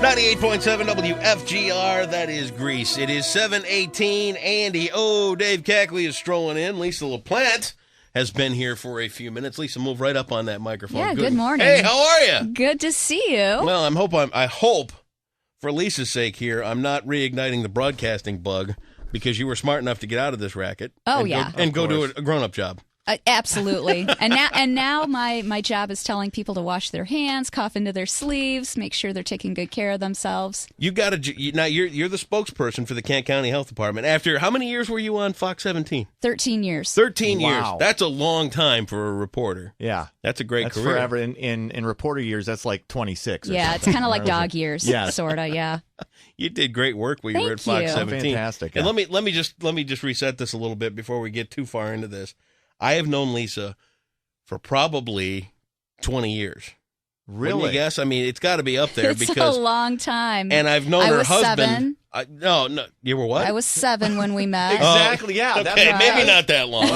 98.7 WFGR, that is Greece. It is 7:18. Andy, Dave Cackley is strolling in. Lisa LaPlante has been here for a few minutes. Lisa, move right up on that microphone. Yeah, good morning. Hey, how are you? Good to see you. Well, I hope, for Lisa's sake here, I'm not reigniting the broadcasting bug because you were smart enough to get out of this racket. Oh, go do a grown-up job. Absolutely. And now my job is telling people to wash their hands, cough into their sleeves, make sure they're taking good care of themselves. You're the spokesperson for the Kent County Health Department. After how many years were you on Fox 17? 13 years. 13 years. That's a long time for a reporter. Yeah. That's a great career. Forever. In reporter years, that's like 26 or Yeah, it's kind of like dog years, sort of, yeah. You did great work when you were at Fox 17. Fantastic. And let me just reset this a little bit before we get too far into this. I have known Lisa for probably 20 years. Really? Wouldn't you guess? I mean, it's got to be up there it's because a long time. And I've known her husband. 7. No, you were what? I was 7 when we met. Exactly. Yeah. Okay, that's right. Maybe not that long.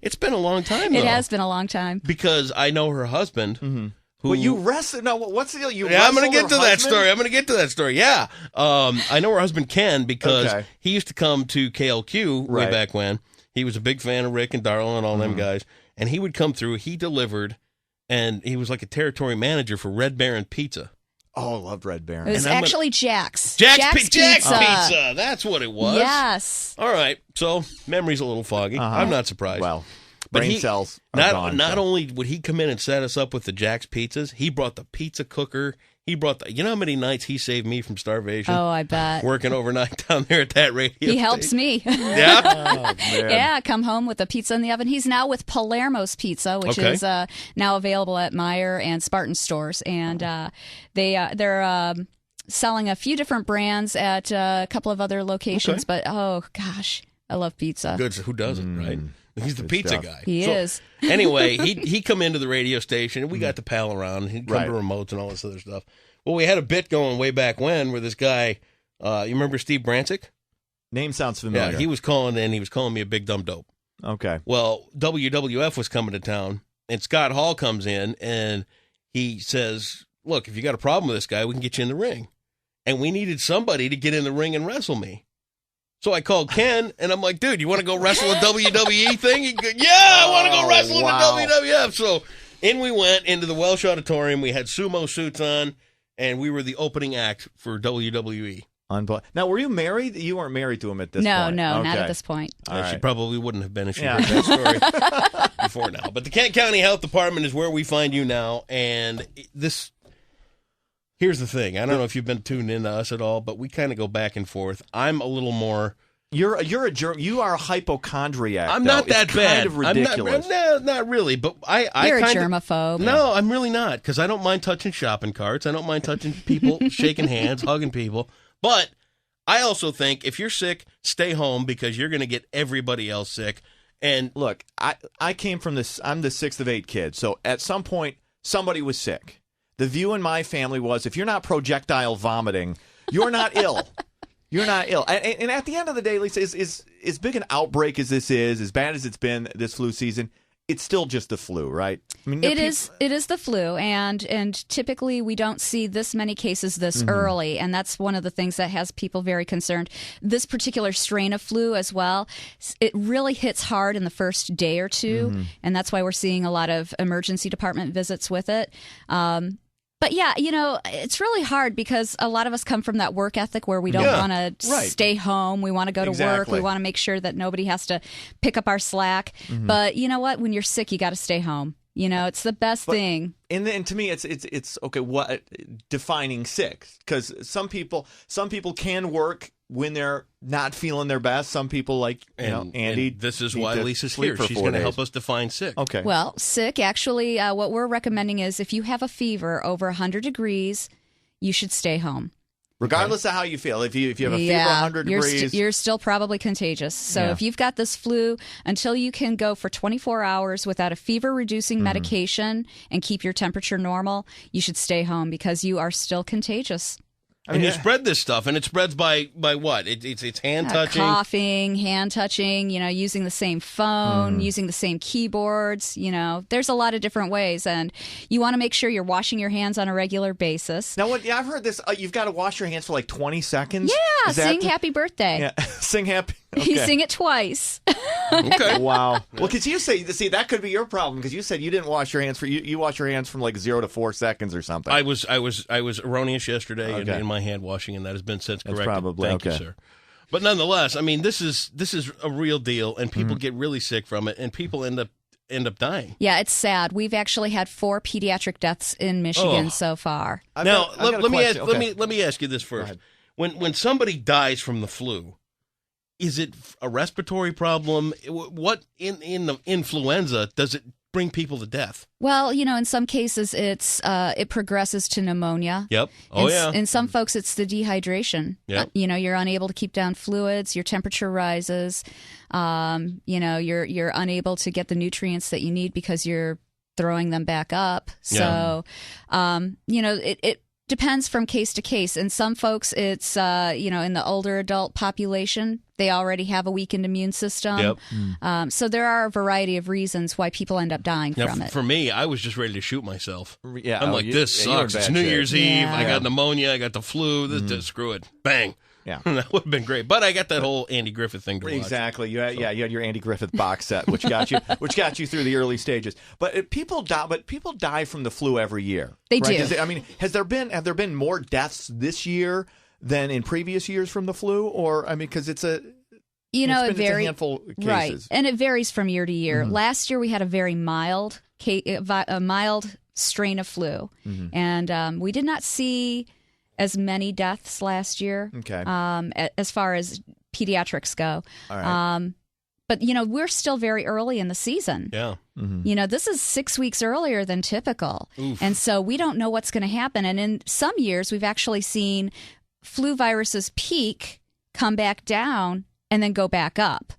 It's been a long time. It has been a long time because I know her husband. Mm-hmm. Well, you wrestled. No, what's the deal? I'm going to get to that story. Yeah. I know her husband Ken because he used to come to KLQ way back when. He was a big fan of Rick and Darla and all them guys. And he would come through. He delivered, and he was like a territory manager for Red Baron Pizza. Oh, I loved Red Baron. It was actually Jack's. Jack's Pizza. That's what it was. Yes. All right. So, memory's a little foggy. I'm not surprised. Well, brain cells are gone. Not only would he come in and set us up with the Jack's Pizzas, he brought the pizza cooker. He brought you know how many nights he saved me from starvation? Oh, I bet. Working overnight down there at that radio He helps me. Yeah? Oh, yeah, come home with a pizza in the oven. He's now with Palermo's Pizza, which is now available at Meijer and Spartan stores. And they're selling a few different brands at a couple of other locations. But, oh, gosh, I love pizza. Good. So who doesn't, right? He's the pizza guy. He is. Anyway, he'd come into the radio station, and we got to pal around. He'd come to remotes and all this other stuff. Well, we had a bit going way back when where this guy, you remember Steve Brancic? Name sounds familiar. Yeah, he was calling in. He was calling me a big dumb dope. Okay. Well, WWF was coming to town, and Scott Hall comes in, and he says, look, if you got a problem with this guy, we can get you in the ring. And we needed somebody to get in the ring and wrestle me. So I called Ken, and I'm like, dude, you want to go wrestle a WWE thing? He goes, yeah, I want to go wrestle in the WWF. So in we went into the Welsh Auditorium. We had sumo suits on, and we were the opening act for WWE. Now, were you married? You weren't married to him at this point. No, not at this point. She probably wouldn't have been if she heard that story before now. But the Kent County Health Department is where we find you now, and this... Here's the thing. I don't know if you've been tuned into us at all, but we kind of go back and forth. I'm a little more... You're a germ. You are a hypochondriac. I'm not that bad. Kind of ridiculous. Not really. But you're a germaphobe. No, I'm really not, because I don't mind touching shopping carts. I don't mind touching people, shaking hands, hugging people. But I also think if you're sick, stay home because you're going to get everybody else sick. And look, I came from this. I'm the 6th of 8 kids, so at some point somebody was sick. The view in my family was, if you're not projectile vomiting, you're not ill. You're not ill. And at the end of the day, Lisa, as big an outbreak as this is, as bad as it's been this flu season, it's still just the flu, right? I mean, it is the flu, and typically we don't see this many cases this early, and that's one of the things that has people very concerned. This particular strain of flu as well, it really hits hard in the first day or two, and that's why we're seeing a lot of emergency department visits with it. But yeah, it's really hard because a lot of us come from that work ethic where we don't want to stay home. We want to go to work. We want to make sure that nobody has to pick up our slack. But you know what? When you're sick, you got to stay home. It's the best thing. And to me, it's okay. What defining sick? Because some people can work when they're not feeling their best. Some people, like Andy. And this is why Lisa's here. She's going to help us define sick. Okay. Well, sick, actually, what we're recommending is if you have a fever over 100 degrees, you should stay home. Regardless of how you feel. If you have a fever 100 degrees. You're still probably contagious. So if you've got this flu, until you can go for 24 hours without a fever-reducing medication and keep your temperature normal, you should stay home because you are still contagious. And you spread this stuff, and it spreads by what? It's hand touching, coughing, hand touching. Using the same phone, using the same keyboards. There's a lot of different ways, and you want to make sure you're washing your hands on a regular basis. Now, I've heard this. You've got to wash your hands for like 20 seconds. Yeah, sing "Happy Birthday." Yeah, sing happy. Okay. You sing it twice. Okay. Wow. Well, because you see, that could be your problem because you said you didn't wash your hands for you wash your hands from like 0 to 4 seconds or something. I was erroneous yesterday in my hand washing, and that has been since corrected. That's probably Thank you, sir. But nonetheless, I mean, this is a real deal, and people get really sick from it, and people end up dying. Yeah, it's sad. We've actually had 4 pediatric deaths in Michigan so far. Let me ask you this first. When somebody dies from the flu, is it a respiratory problem? What in the influenza does it bring people to death? Well, in some cases it progresses to pneumonia. Yep. In some folks it's the dehydration. Yep. You're unable to keep down fluids, your temperature rises. You're unable to get the nutrients that you need because you're throwing them back up. So, it depends from case to case. In some folks, it's, in the older adult population, they already have a weakened immune system. Yep. So there are a variety of reasons why people end up dying from it. For me, I was just ready to shoot myself. Yeah, I'm this sucks. It's New Year's Eve. I got pneumonia. I got the flu. Screw it. Bang. Yeah. That would have been great. But I got that whole Andy Griffith thing to watch. Exactly. You had your Andy Griffith box set, which got you through the early stages. But people die from the flu every year. They do. Have there been more deaths this year than in previous years from the flu? Or because it's a handful of cases. Right, and it varies from year to year. Last year we had a very mild strain of flu, and we did not see as many deaths last year. Okay. As far as pediatrics go. All right. But we're still very early in the season. Yeah. This is 6 weeks earlier than typical. Oof. And so we don't know what's going to happen. And in some years, we've actually seen flu viruses peak, come back down, and then go back up.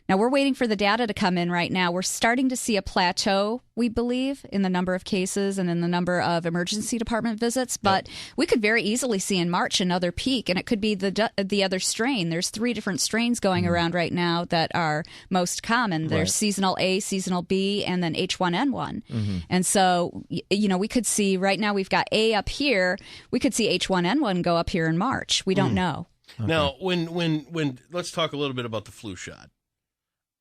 Now, we're waiting for the data to come in right now. We're starting to see a plateau, we believe, in the number of cases and in the number of emergency department visits. But we could very easily see in March another peak, and it could be the other strain. There's 3 different strains going around right now that are most common. There's seasonal A, seasonal B, and then H1N1. And so, we could see right now we've got A up here. We could see H1N1 go up here in March. We don't know. Okay. Now, when let's talk a little bit about the flu shot.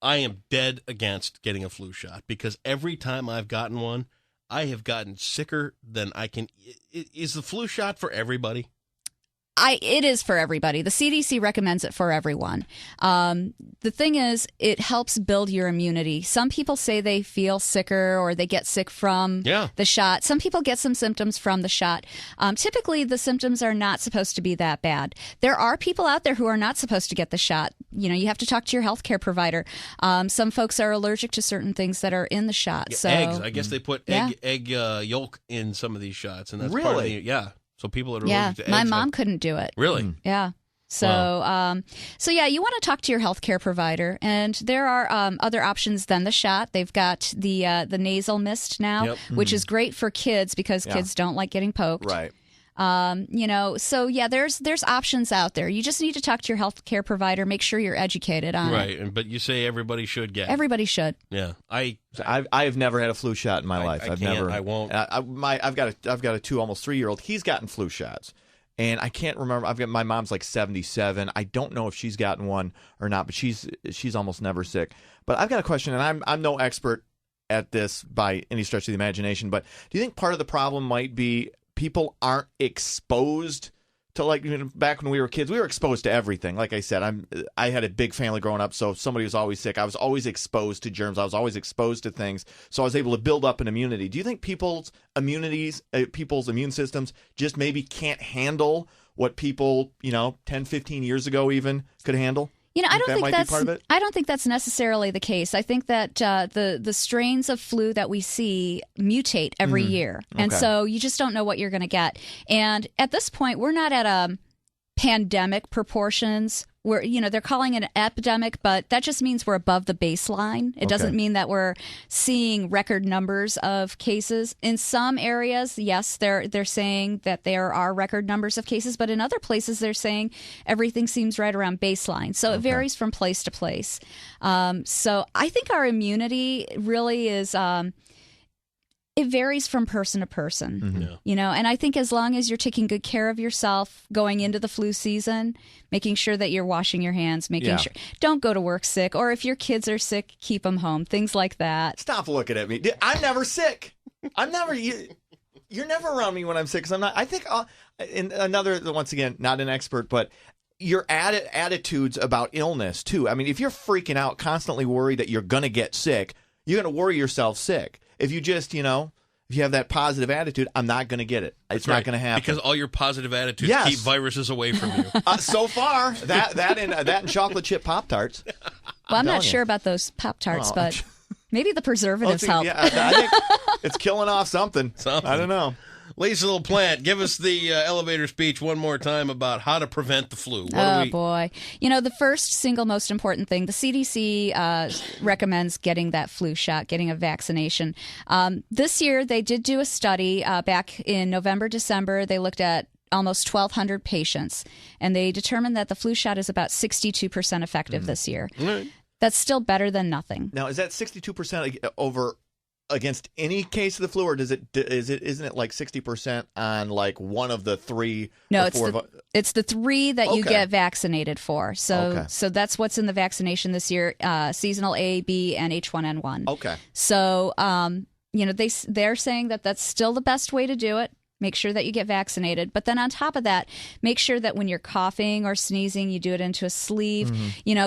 I am dead against getting a flu shot because every time I've gotten one, I have gotten sicker than I can. Is the flu shot for everybody? It is for everybody. The CDC recommends it for everyone. The thing is, it helps build your immunity. Some people say they feel sicker or they get sick from the shot. Some people get some symptoms from the shot. Typically, the symptoms are not supposed to be that bad. There are people out there who are not supposed to get the shot. You have to talk to your healthcare provider. Some folks are allergic to certain things that are in the shot. Yeah, so eggs. I guess they put egg yolk in some of these shots, and that's part of the So people are allergic to eggs. My mom couldn't do it. Really? Yeah. So, you want to talk to your healthcare provider, and there are other options than the shot. They've got the nasal mist now, which is great for kids because kids don't like getting poked. Right. There's options out there. You just need to talk to your healthcare provider. Make sure you're educated on it. Right, but you say everybody should get it. Everybody should. Yeah, I've never had a flu shot in my life. I won't. I've got a 2, almost 3-year-old. He's gotten flu shots, and I can't remember. My mom's like 77. I don't know if she's gotten one or not, but she's almost never sick. But I've got a question, and I'm no expert at this by any stretch of the imagination. But do you think part of the problem might be people aren't exposed to, back when we were kids, we were exposed to everything. Like I said, I had a big family growing up, so if somebody was always sick, I was always exposed to germs. I was always exposed to things, so I was able to build up an immunity. Do you think people's immune systems just maybe can't handle what people, 10, 15 years ago even could handle? I don't think that's necessarily the case. I think that the strains of flu that we see mutate every year. And so you just don't know what you're going to get. And at this point, we're not at pandemic proportions, we're, they're calling it an epidemic, but that just means we're above the baseline. It doesn't mean that we're seeing record numbers of cases. In some areas, yes, they're saying that there are record numbers of cases, but in other places they're saying everything seems right around baseline. So it varies from place to place. So I think our immunity really is... it varies from person to person, and I think as long as you're taking good care of yourself going into the flu season, making sure that you're washing your hands, making sure don't go to work sick, or if your kids are sick, keep them home, things like that. Stop looking at me. I'm never sick. You're never around me when I'm sick because I'm not. I think once again, not an expert, but your attitudes about illness too. I mean, if you're freaking out, constantly worried that you're going to get sick, you're going to worry yourself sick. If you just, if you have that positive attitude, I'm not going to get it. It's not going to happen. Because all your positive attitudes keep viruses away from you. So far, that and chocolate chip Pop-Tarts. Well, I'm not sure about those Pop-Tarts, but maybe the preservatives help. Yeah, I think it's killing off something. I don't know. Lisa LaPlante, give us the elevator speech one more time about how to prevent the flu. Boy. The first single most important thing, the CDC recommends getting that flu shot, getting a vaccination. This year, they did do a study back in November, December. They looked at almost 1,200 patients, and they determined that the flu shot is about 62% effective this year. Right. That's still better than nothing. Now, is that 62% over against any case of the flu, or isn't it like 60% on like one of the three? No, it's the three that you get vaccinated for. So that's what's in the vaccination this year: seasonal A, B, and H1N1. Okay. So they're saying that that's still the best way to do it. Make sure that you get vaccinated. But then on top of that, make sure that when you're coughing or sneezing, you do it into a sleeve.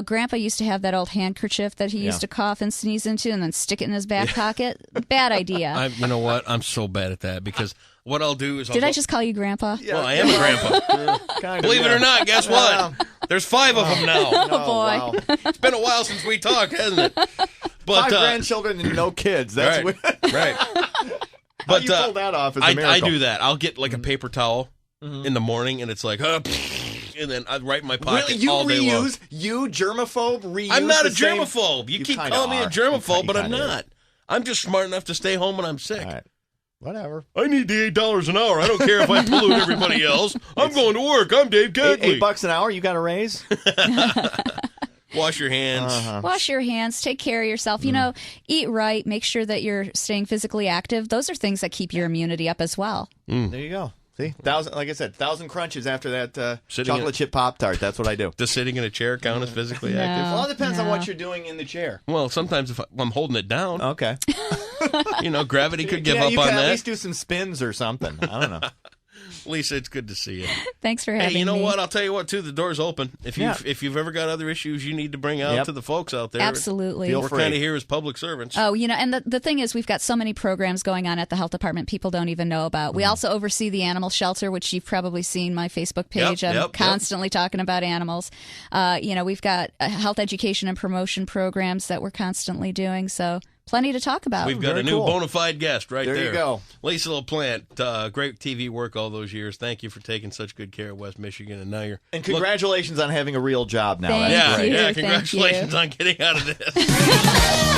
Grandpa used to have that old handkerchief that he used to cough and sneeze into and then stick it in his back pocket. Bad idea. You know what? I'm so bad at that because what I'll do is... Did I just call you Grandpa? Yeah. Well, I am a grandpa. Believe it or not, guess what? There's 5 of them now. Oh, boy. Wow. It's been a while since we talked, hasn't it? But 5 grandchildren and no kids. That's right. But you pull that off as a miracle. I do that. I'll get like a paper towel in the morning, and it's like, and then I write in my pocket all day long. You germaphobe reuse? I'm not a germaphobe. You keep calling me a germaphobe, but I'm not. I'm just smart enough to stay home when I'm sick. All right. Whatever. I need the $8 an hour. I don't care if I pollute everybody else. I'm going to work. I'm Dave Cagley. $8 an hour? You got a raise? Wash your hands. Wash your hands. Take care of yourself. Eat right. Make sure that you're staying physically active. Those are things that keep your immunity up as well. There you go. See, like I said, 1,000 crunches after that chocolate chip Pop-Tart. That's what I do. Does sitting in a chair count as physically active? Well, it depends on what you're doing in the chair. Well, sometimes if I'm holding it down. Okay. Gravity could give up on that. You can at least do some spins or something. I don't know. Lisa, it's good to see you. Thanks for having me. Hey, you know what? I'll tell you what, too. The door's open. If you've ever got other issues you need to bring out to the folks out there. Absolutely. We're kind of here as public servants. Oh, and the thing is, we've got so many programs going on at the health department people don't even know about. We also oversee the animal shelter, which you've probably seen my Facebook page. I'm constantly talking about animals. We've got health education and promotion programs that we're constantly doing. So plenty to talk about. We've got a new bona fide guest right there. There you go. Lisa LaPlante, great TV work all those years. Thank you for taking such good care of West Michigan. And now you're... And congratulations on having a real job now. Thank you. Congratulations on getting out of this.